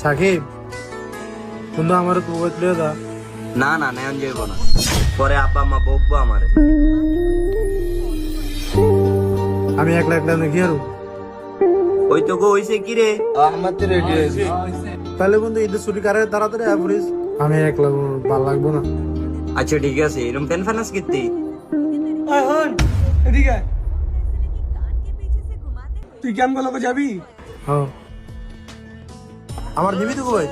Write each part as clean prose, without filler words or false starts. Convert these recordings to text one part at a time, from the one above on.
সাকিব, বন্ধু আমার কুবত লিয়ে দা। না না নেন যাইব না, পরে আব্বা মা বকবো আমারে। আমি একলা একলা দেখি আর ওই তো গো হইছে কি রে? আমার তো রেডি হয়েছে। তাহলে বন্ধু ঈদের ছুটি কারে তাড়াতাড়ি অ্যাভারেজ আমি একলা ভালো লাগবো না। আচ্ছা ঠিক আছে, এরকম পেন ফানাস কিত্তি এদিকে আয়। তুই কেমন গেল যাবি? হ্যাঁ আমার দিবি তো ভাই,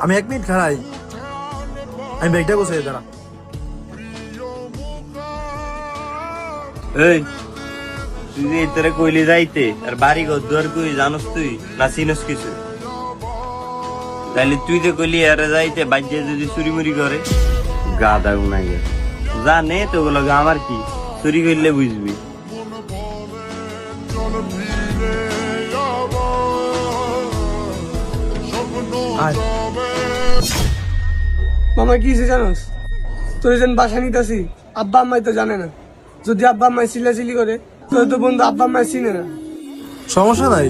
আমি 1 মিনিট খাড়াই, আমি ব্যাগটা গোছাই দাঁড়া। এই তুই যে তোরে কইলি যাইতে, আর বাড়ি ঘর দুয়ার কই জানোস তুই না চিনস কিছু? তাহলে তুই যে কইলি আরে যাইতে, বাজ্যে যদি চুরি মুরি করে গাদা গুনাই গে জানে তো গুলো আমার কি চুরি করলে বুঝবি। আয় মামা কি হয়েছে জানোস? তোর যেন বাসা নিতেছি, আব্বা আম্মাই তো জানে না। যদি আব্বা আম্মাই চিল্লাচিল্লি করে, তোর তো বন্ধু আব্বা আম্মাই চিনে না। সমস্যা নাই,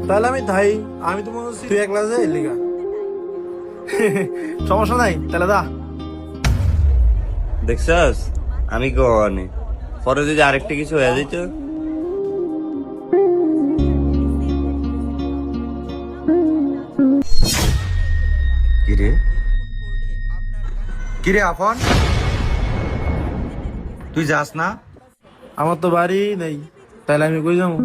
তাহলে আমি তাই, আমি তো মনে হচ্ছে তুই একলা যাই লিগা। সমস্যা নাই, তাহলে দা। দেখছস আমি কনে পরে যদি আরেকটা কিছু হয়ে যেত। কিরে কিরে আফন, তুই যাস না? আমার তো বাড়ি নেই, তাহলে আমি কই যাবো?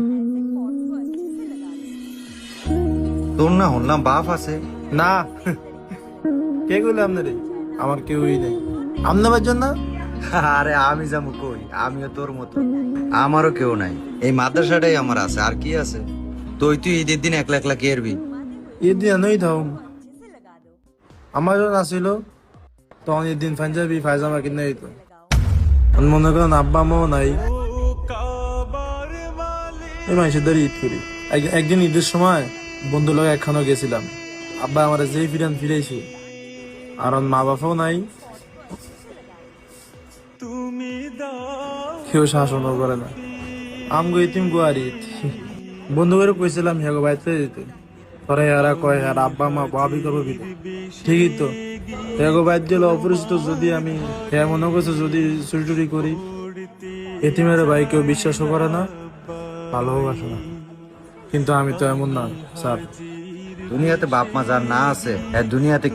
তোর না শুনলাম বাপ আছে। না, কে কইলে আপনারে? আমার কেউই নেই। আমনাবার জন্য আরে আমি যাবো কই, আমিও তোর মতো, আমারও কেউ নাই। এই মাদ্রাসাটাই আমার আছে, আর কি আছে? তুই ঈদের দিন একলা একলা কি এরবি? ঈদ দিন নই থাও, আমার যখন আসিল তখন ঈদ দিন পাঞ্জাবি পায়জামা কিনে দিত। মনে করেন আব্বা মাও নাই, এই মাসের ধরে ঈদ করি। একদিন ঈদের সময় বন্ধু লোক একখানে গেছিলাম, আব্বা আমার যেই ফিরাইছি, আর মা বাবাও নাই, কেউ শাসনও করে না। আমগো ইতিম গুয়ারি বন্ধু করে কইছিলাম হেগো বাইতে দিতে, পরে এরা কয় আর আব্বা মা ভাবি করবো বিতে। ঠিকই তো, হেগো বাইত দিল অপরিচিত, যদি আমি হ্যাঁ মনে করছে যদি চুরি টুরি করি, এতিমের ভাই কেউ বিশ্বাসও করে না, ভালোবাসে না। কিন্তু আমি তো এমন না স্যার। দুনিয়াতে বাপ মা যার না আছে, দুনিয়াতে